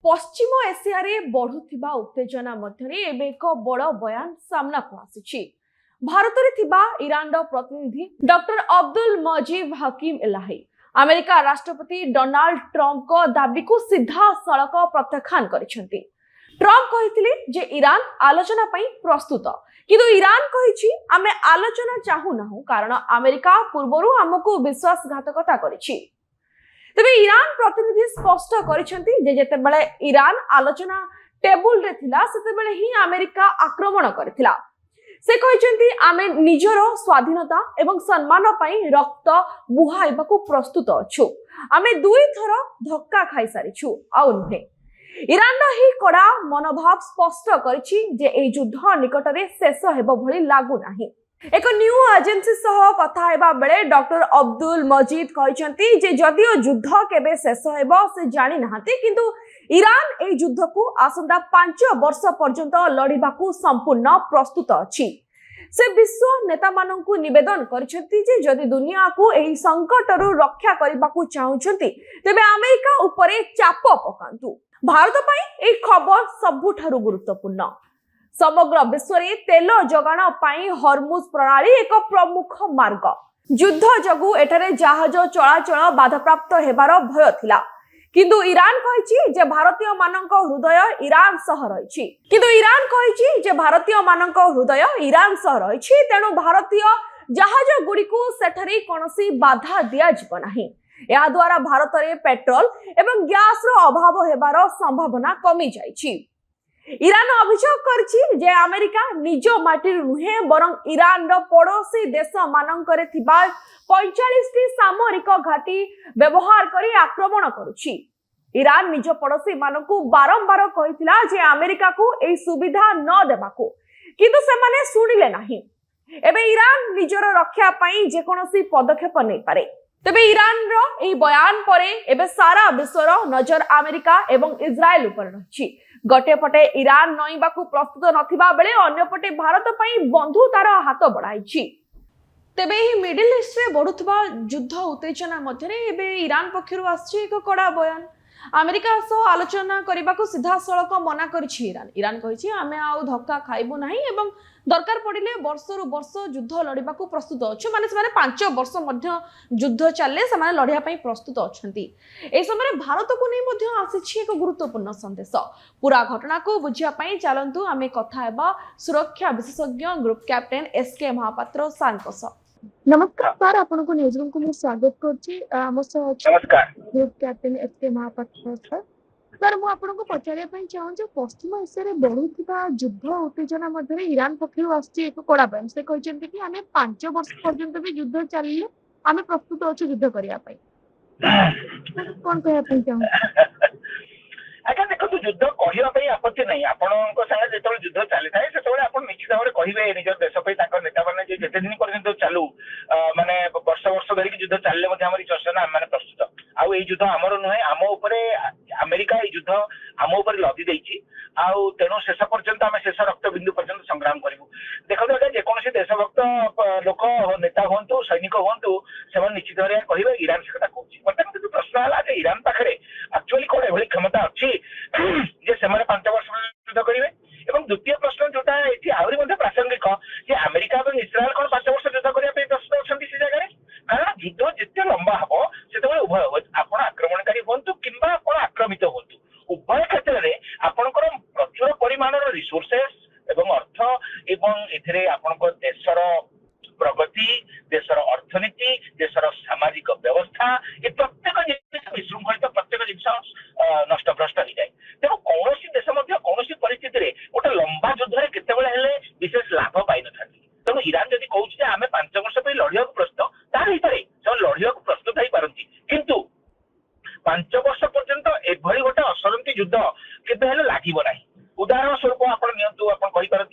पश्चिम Asia रे बढ़ुथिबा उत्तेजना मध्यरे एबे एक बड़ बयान सामना को आसिछि। भारत रे थिबा ईरान रो प्रतिनिधि डॉक्टर अब्दुल मजीद हकीम इलाही अमेरिका राष्ट्रपति डोनाल्ड ट्रम्प को दाबी को सीधा सड़क प्रत्याख्यान करिसेंती। ट्रम्प कहिथिले जे ईरान आलोचना पई प्रस्तुत, किंतु ईरान कहिछि आमे आलोचना चाहू नाहु कारण अमेरिका पूर्वरु हमकु विश्वासघातकता करिछि। तबे ईरान प्रतिनिधि स्पष्ट करिसेंती जे जेतेबेले ईरान आलोचना टेबुल रे थिला सेतेबेले ही अमेरिका आक्रमण करथिला। से कहिसेंती आमे निजरो स्वाधीनता एवं सम्मान पई रक्त बुहाइबाकू प्रस्तुत अछु। आमे दुई थर धक्का खाई सारिछु आउ नुहे। ईरान ही कड़ा मनोभाव स्पष्ट करिछि जे ए युद्ध निकटरे शेष हेबो भली लागु नाही। एक न्यू एजेंसी सह कथा हेबा बेले डॉक्टर अब्दुल मजीद कहिसेंती जे जदिओ युद्ध केबे शेष हेबो से जानि नाहंती, किंतु ईरान ए युद्ध को आसंता 5 वर्ष पर्यंत लड़िबाकू संपूर्ण प्रस्तुत अछि। से विश्व नेता माननकू निवेदन करिसेंती जे जदि दुनिया को एही संकटरू रक्षा करिबाकू चाहुचंती तेबे अमेरिका उपरे चाप पकांतु। भारत पई ए खबर सबुठारु गुरुत्वपूर्ण। समग्र विश्व रे तेल जगाण पाई हरमुज प्रणाली एक प्रमुख मार्ग। युद्ध जगु एठारे जहाज चलाचल बाधाप्राप्त हेबार भय थिला, किंतु ईरान कहिछि जे भारतीय मानक हृदय ईरान सह रहिछि। तेणु भारतीय जहाज गुड़िकू सेठारे कोनोसी बाधा दिया जिवो नाही। या द्वारा भारत रे पेट्रोल एवं गैस रो अभाव हेबार संभावना कमी जाइछि। ईरान अभियोग करछि जे अमेरिका निज माटी नुहे बरं ईरान रो पड़ोसी देश मानकरे थिबा 45 टी सामरिक घाटी व्यवहार करी आक्रमण करुछि। ईरान निज पड़ोसी मानकू बारंबार कहिथिला जे अमेरिका को एई सुविधा न देबाकू, किंतु से माने सुनिले नाही। एबे ईरान निजर रक्षा पई जे कोनोसी पदक्षेप नै पारे। तबे ईरान रो एई बयान परे एबे सारा विश्वर नजर अमेरिका एवं इजराइल उपर रहिछि। गटे पटे ईरान नईबाकू प्रस्तुत नथिबा बेले अन्य पटे भारत पई बंधुतार हाथ बढ़ाइछि। तेबे ही मिडिल ईस्ट रे बढ़ुथबा युद्ध उत्तेजना मध्यरे एबे ईरान पक्षरु आछि एक कड़ा बयान। अमेरिका सह आलोचना करबाकू सीधा सड़क मना करिछि ईरान। ईरान कहिछि आमे आउ धक्का खाइबो नाही एवं दरकार पड़िले वर्षरु वर्ष युद्ध लड़िबाकू प्रस्तुत अछु। माने से 5 वर्ष मध्य युद्ध चलले से लड़िया पई प्रस्तुत अछंती। ए समय भारत को नै मध्य आसीछि एक गुरुत्वपूर्ण संदेश। पूरा घटना को बुझिया पई चलंतु आमे कथा हेबा सुरक्षा विशेषज्ञ ग्रुप कैप्टेन एसके महापात्र सांकस। नमस्कार सर, आपन को न्यूज रूम को मैं स्वागत करछि। नमस्कार group captain SK Mahapatra sir. Sir मु आपन को पचारिया पई चाहू जे पश्चिम एशिया रे बढ़ुथिबा युद्ध उत्तेजना मध्यरे ईरान पक्षरु आछि एक कड़ा बयान। से कहिसेंती कि आमे 5 वर्ष पर्यंत भी युद्ध चलिले आमे प्रस्तुत अछु युद्ध करिया पई। कोन कहया पई चाहू आज्ञा देखो युद्ध कहवाई आपत्ति नहीं। आपको सागे जो युद्ध चली था से आप निश्चित भाव में कहे निज देश नेता मैंने जिते दिन पर्यटन चालू माने वर्ष वर्ष धरिक युद्ध चलिए चर्चा आम मैंने प्रस्तुत आउ युद्ध आमर नुहे आम उपरे अमेरिका युद्ध आम उपर लदी देछि। आउ तेणु शेष पर्यंत आम शेष रक्तबिंदु पर्यंत संग्राम करूँ। देखो आज्ञा जेकोसी देशभक्त लोक नेता हूँ सैनिक हूँ से निश्चित भाव में कहे ईरान से कथा कहूँ। बर्तमान प्रश्न है ईरान पाखे एक्चुअली कौन एभली क्षमता अच्छी जे सेमाने 5 वर्ष युद्ध करेंगे। एवं द्वितीय प्रश्न जोटा ये आहरी प्रासंगिक जे अमेरिका और इस्राएल कौन 5 वर्ष युद्ध करने प्रस्तुत अच्छा से जगह, कारण युद्ध जिते लंबा हम से उभय आप आक्रमणकारी हूँ कि आक्रमित हूँ उभय क्षेत्र में आपंकर प्रचुर परिमाण रिसोर्सेस एवं अर्थ एवं ए आपंकर देशर प्रगति देशर अर्थनीति देशर सामाजिक व्यवस्था ये प्रत्येक जिन विशृंखलित प्रत्येक जिन नष्टभ्रष्ट हो जाए। तेणु कौन देश कौन परिस्थिति में गोटे लंबा युद्ध केतबेले विशेष लाभ पाई न था। तेणु ईरान जदि कहूँ आम 5 वर्ष लड़िया प्रस्तुत तार लड़िया प्रस्तुत हो पारती, किंतु 5 वर्ष पर्यंत एभली गोटे असरंती युद्ध केबे लागो ना। उदाहरण स्वरूप आप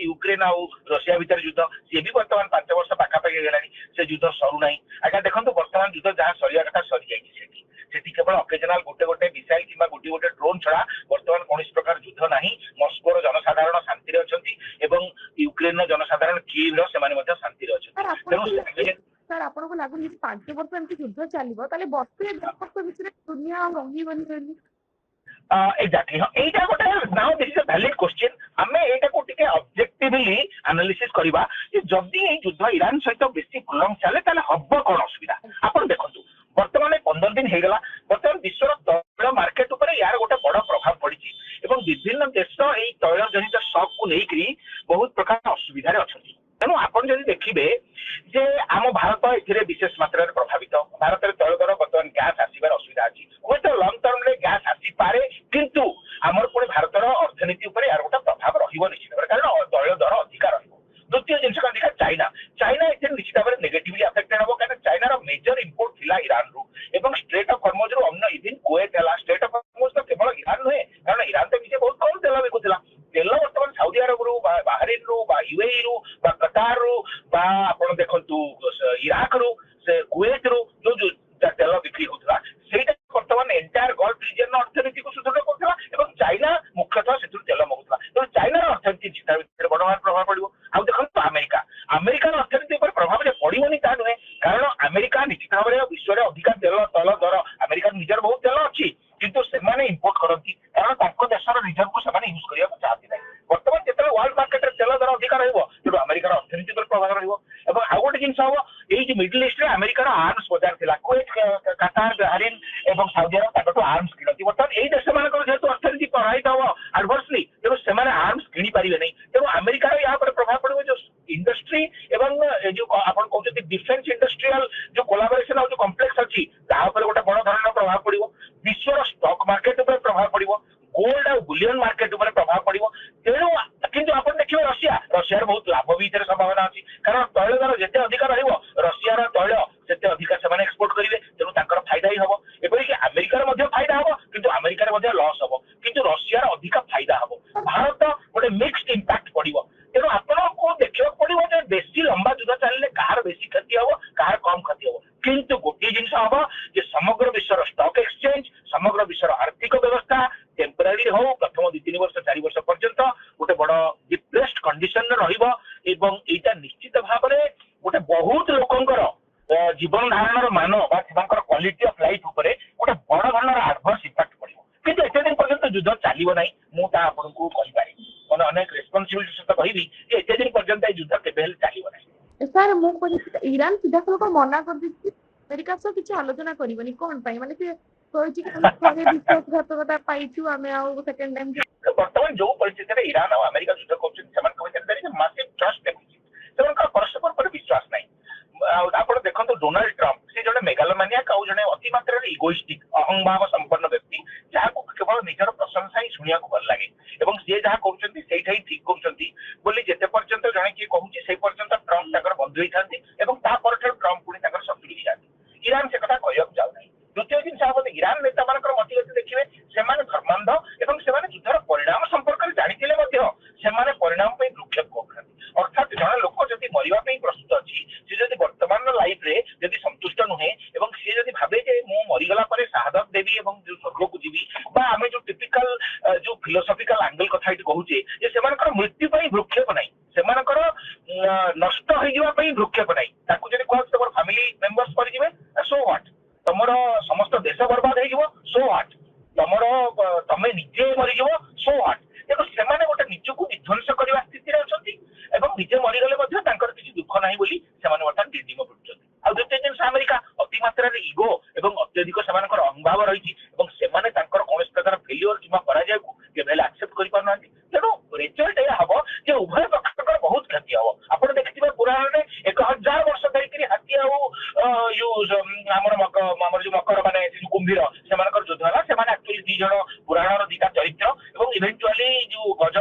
यूक्रेन आउ रशिया भितर युद्ध सी भी बर्तमान 5 वर्ष पाखापाखि गलानी से युद्ध सरू ना। आज्ञा देखो बर्तमान युद्ध जहाँ सरिया कथा सरी जाइए केवल अकेजनाल गोटे गोटे मिसाइल कि गोटे गोटे ड्रोन छड़ा बर्तमान कौन प्रकार युद्ध ना। मस्कोर जनसाधारण शांति अच्छी एवं यूक्रेन जनसाधारण कीव से शांति अच्छे। सर आपन को लागु 5 वर्ष एमती युद्ध चलिबो ताले 32 वर्ष भितर दुनिया रही बनी एग्जैक्टली हाँ एटा गोटे now this is a valid question आमे एटा को टिके ऑब्जेक्टिवली एनालिसिस करबा जे जदी ए युद्ध ईरान सहित बेसी प्रोलॉन्ग चले ताले हब्बो कोन असुविधा आपण देखंतु वर्तमान 15 दिन हेगला वर्तमान विश्वर तैल मार्केट ऊपर यार गोटे बड़ प्रभाव पड़ी एवं विभिन्न देश ए तैल जनित शॉक को लेकरी बहुत प्रकार असुविधा अछंती तेणु आपण जदि देखिबे जे आम भारत एथिरे विशेष मात्रा प्रभावित भारत रे तैल दर वर्तमान गैस आसीबार असुविधा अछि हुएत लॉन्ग टर्म रे गैस आसी पारे किंतु आमर पुणे भारतर अर्थनीति ऊपर यार गोटे प्रभाव रहिबो निश्चित कारण तैल दर अधिक रहिबो द्वितीय जिनस का देखा चाइना चाइना एथिरे निश्चित भाव नेगेटिवली अफेक्टेड हबो कारण चाइना रो मेजर इंपोर्ट थिला ईरान रु एवं स्ट्रेट ऑफ हॉर्मुज रु अन्य इवन कुवेत हला स्ट्रेट ऑफ हॉर्मुज तो केवल ईरान नुहे कारण ईरान तो निजे बहुत कम तेल बिकुथिला तेल वर्तमान सऊदी अरब रु बाहरीन रु यूएई रु कतार रु आपण देखंतु इराक रु से कुवेत रु जो तेल बिक्री होतला सेटा वर्तमान एंटायर गल्फ रीजन अर्थनीति को सुदृढ़ करथला एवं चाइना मुख्यतः सेतु तेल मगुथला तो चाइना अर्थनीति चिता भितर बड़ प्रभाव पड़िबो आ देखंतु अमेरिका अर्थनीति पर प्रभाव जे पड़िबोनी ता नुहे कारण अमेरिका निश्चित भाव विश्व में अधिक तेल दर अमेरिका निजर बहुत तेल अच्छी किंतु सेमाने इंपोर्ट करती कारण तांको देशर रिजर्व को सेमाने यूज करिया चाहती नहीं वर्तमान जेतले वर्ल्ड मार्केट रे तेल दर अधिक रहइबो तेणु अमेरिका अर्थनीति पर प्रभाव रहिबो एवं आ गोटे जिनस हबो एई जे मिडल ईस्ट रे अमेरिका आर्म्स बाजार थिला कुवेत कतार बहरीन एवं सऊदी अरब ताकतो आर्म्स किनती वर्तमान एई देश मानकर जेतु अर्थनीति प्रभावित हबो एडवर्सली तेणु सेमाने आर्म्स किनी परिबे नहीं तेणु अमेरिका रो या पर प्रभाव पड़िबो जो इंडस्ट्री एवं जो आपण कहते डिफेंस इंडस्ट्रियल जो कोलाबोरेशन और जो कॉम्प्लेक्स अच्छी ता ऊपर गोटे बड़ धरण प्रभाव पड़िबो विश्व स्टॉक मार्केट ऊपर प्रभाव पड़िबो गोल्ड और बुलियन मार्केट ऊपर प्रभाव पड़िबो तेणु किंतु आपण देखिबे रशिया बहुत लाभ भी इतरे संभावना अछि कारण तैल दर जेते अधिक रहइबो रशिया रो तैल सेते अधिक सेमाने एक्सपोर्ट करिवे तेणु तांकर फायदा ही हबो एपरि कि अमेरिका रो मध्ये फायदा हबो किंतु अमेरिका रो मध्ये लॉस हबो किंतु रशिया रो अधिक फायदा हबो भारत गोटे मिक्स्ड इंपैक्ट पड़िबो तेणु आपण को देखियो पड़िबो जे बेसी लंबा युद्ध चलले कहार बेसी क्षति हबो कहार कम क्षति हबो किंतु गोटे जिंस हबो जे समग्र विश्व स्टॉक एक्सचेंज समग्र विश्व आर्थिक व्यवस्था टेम्पररी हो प्रथम 2-3 वर्ष 4 वर्ष पर्यंत गोटे बड़ डिप्रेस्ड कंडीशन रहिबो एवं एटा निश्चित भाव में गोटे बहुत लोकंकर जीवन धारणर मान बा सेमानकर क्वालिटी ऑफ लाइफ ऊपर गोटे बड़ धरणर एडवर्स इंपैक्ट पड़िबो किंतु एते दिन पर्यंत युद्ध चलिबो नै मु ता आपनको कहि पारि माने अनेक रेस्पोंसिबिलिटी सहित कहबी जे एते दिन पर्यंत ए युद्ध केबे हेल चलिबो नै सर मु ईरान सीधासलख मना कर दी अमेरिका सह किसी आलोचना करबनी कोन पई माने से कहछि कि हम थोड़े विश्वासघातकता पाइछु हमें आ सेकंड टाइम वर्तमान जो परिस्थिति रे ईरान और अमेरिका युद्ध करछन समान कहै there is massive trust deficit सेमानकर परस्पर पर विश्वास नै आपण देखंतु डोनाल्ड ट्रम्प से जने मेगालोमानिया काउ जने अति मात्रा रे इगोइस्टिक अहंभाव संपन्न व्यक्ति जहा को केवल निजर प्रशंसा ही सुनिया को भल लागे एवं से जहा कहउछंती सेठा ही ठीक कहउछंती बोली जेते पर्यंत जने की कहउछि से पर्यंत ट्रम्प ताकर बंधु हिथांती एवं ता परठे ट्रम्प पुनी ताकर शत्रु हि जाती ईरान से कथा कहय जाउ नै द्वितीय दिन साहब ईरान नेता मानकर मतिगति देखिबे सेमाने धर्मांध एवं सेमाने युद्धर परिणाम संपर्क रे जानिथिले मध्ये सेमाने परिणाम पे भ्रुक्षेप करथांती अर्थात जने लोक जदि मरिबा पे प्रस्तुत अछि से जदि वर्तमान लाइफ रे जदि संतुष्ट नुहे एवं से जदि भाबे जे मु मरिगला परे शहादत देवी एवं जो स्वर्ग को जीवी बा आमे जो टिपिकल जो फिलोसॉफिकल एंगल कथा इट कहूचे जे सेमानकर मृत्यु पई भ्रुक्षेप नै सेमानकर नष्ट होई जिवा पई भ्रुक्षेप नै ताकू जदि कहत तमर फैमिली मेंबर्स पर जिवे सो व्हाट तमर समस्त देश बर्बाद हो जिवो सो व्हाट तमर तमे निजे मरि जिवो सो व्हाट देखो सेमाने गोटे निजको विध्वंस करबा स्थिति रे अछंती एवं निजे मरि गले मध्ये तांकर किछि दुख नाही बोली सेमाने वर्तमान डिडिम पडुछंती आ द्वितीय दिन अमेरिका अति मात्रा रे ईगो एवं अत्यधिक सेमानकर अहंभाव रहिछि एवं सेमाने तांकर कोनस प्रकार फेलियर किमा पराजय को केबेल एक्सेप्ट करि पारनांती तेणु रिजल्ट ए हबो जे उभय पक्षकर बहुत क्षति हबो आपण देखिथिबे पुराण रे 1000 वर्ष धरि हाथी आ यू हमर जो मकर माने कुंभीर सेमानकर युद्ध हला सेमाने एक्चुअली दी जण पुराणर दीटा चरित्र एवं इवेंचुअली जो गज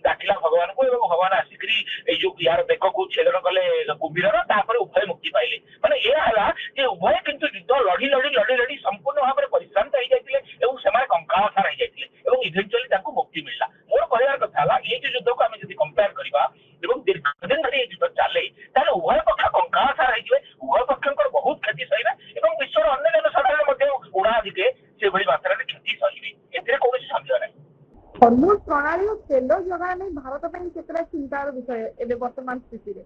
डाकिला भगवान को एवं भगवान आसिकरी ए जो यार बेक को छेदन कले कुंभीरर तापर उभय मुक्ति पाइले माने ए हला जे उभय किंतु युद्ध लड़ी संपूर्ण भाव में परिश्रांत हो जाइतिले एवं सेमाने कंकाळसा रहि जाइतिले एवं इवेंचुअली तांको मुक्ति मिलला मोर कहयार कथा हला ए जो युद्ध को आमे जदि कंपेयर करबा एवं दीर्घदिन धरि युद्ध चले ताले उभय पक्ष कंकाळसा रहि जिवे उभय पक्षकर बहुत क्षति सहिबे एवं विश्वर अन्य जनसाधारण मध्ये उड़ादिके से बड़ी मात्रा रे क्षति सहिबे एथिरे कोनोसी संशय नै हॉर्मुज प्रणाली और तेल जगह नहीं भारत पर केतरा चिंतार विषय एबे वर्तमान स्थिति रे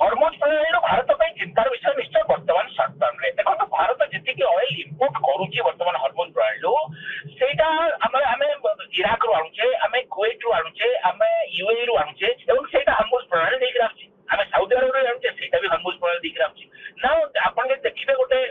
हर्मुज प्रणाली भारत पर चिंतार विषय निश्चय वर्तमान सर्ट टर्म रे देखो भारत जी ऑयल इंपोर्ट करुचे वर्तमान हर्मुज प्रणाली सेटा आमे इराक रु आणुचे आमे कुवैत रु आणुचे आमे यूएई रु आणुचे एवं सेटा हर्मुज प्रणाली देख राखछि आमे सऊदी अरब रु आणुचे सेटा भी हर्मुज प्रणाली देख राखछि ना आपण के देखिबे गोटे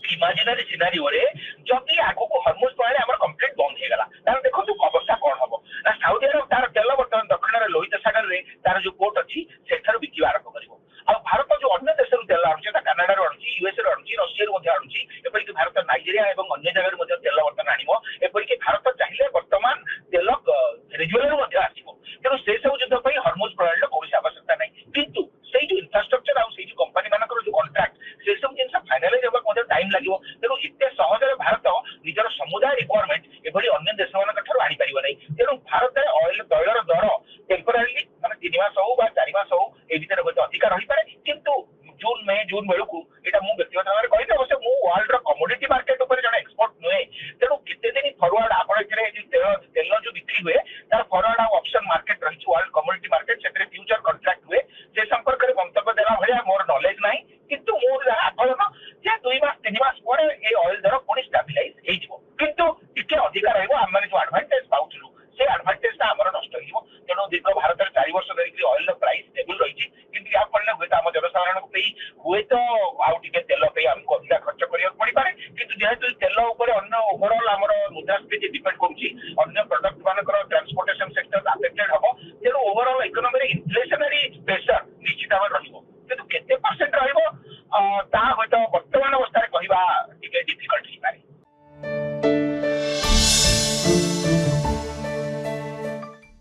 इमेजिनरी सिनारियो रे जदि आगो को हर्मुज प्रणाली हमर कंप्लीट बंद हे गला तार देखो तू अवस्था कोन हबो ना सऊदी अरब तार तेल वर्तमान दक्षिण रे लोहित सागर रे तार जो पोर्ट अछि सेठार बिकिबा आरंभ करिवो आ भारत जो अन्य देश रु तेल आणुचे कनाडा रु आणुची यूएस रु आणुची रशिया रु मध्ये आणुची एपरि कि भारत नाइजीरिया एवं अन्य जगह मध्ये तेल वर्तमान आनिमो एपरि कि भारत चाहिले वर्तमान तेल रिजुअल रु मध्ये आसीबो तेनु से सब युद्ध पई हर्मुज प्रणाली कोनोसी आवश्यकता नै किंतु सेई जो इंफ्रास्ट्रक्चर आ सेई जो कंपनी मानकर जो कॉन्ट्रैक्ट से सब जिनस फाइनलाइज होबा मध्ये टाइम लागिवो तेनु इते सहज रे भारत निजर समुदाय रिक्वायरमेंट एभली अन्य देश मानक ठारो आनी परिबो नै तेनु भारत रे ऑयल तैलर दर टेम्पररी माने 3 मास हो बा 4 मास हो ए भीतर होते अधिकार रही पारे किंतु जून बेलू एटा मु व्यक्तिगत भाव कहि अवश्य मु वर्ल्ड रो कमोडिटी मार्केट ऊपर जने एक्सपोर्ट नुए तेनु किते दिन फॉरवर्ड आपण एथरे जो तेल जो बिक्री हुए तार फॉरवर्ड आ ऑप्शन मार्केट रही वर्ल्ड कमोडिटी मार्केट सेतरे फ्यूचर कॉन्ट्रैक्ट हुए से संपर्क रे मंतव्य देला भलिया मोर नॉलेज नाही किंतु मोर आकलन जे 2 मास 3 मास परे ए ऑयल दर पुनी स्टेबलाइज हे जिवो किंतु टिके अधिकार हेबो हम माने जो एडवांटेज पाउथलु से एडवांटेज ता हमर नष्ट हिबो तेनु दीर्घ भारत रे 4 वर्ष धरि ऑयल रो प्राइस स्टेबल रही किंतु या पड़ले हुए हम जनसाधारण को पई हुए तो आउ टिके तेल पे हमको अधिक खर्च करिया पड़ी पारे किंतु जेहेतु तेल ऊपर अन्य ओवरऑल हमर मुद्रास्फीति डिपेंड करूची अन्य प्रोडक्ट मानकर ट्रांसपोर्टेशन सेक्टर अफेक्टेड हबो तेनु ओवरऑल इकोनॉमी रे इन्फ्लेशनरी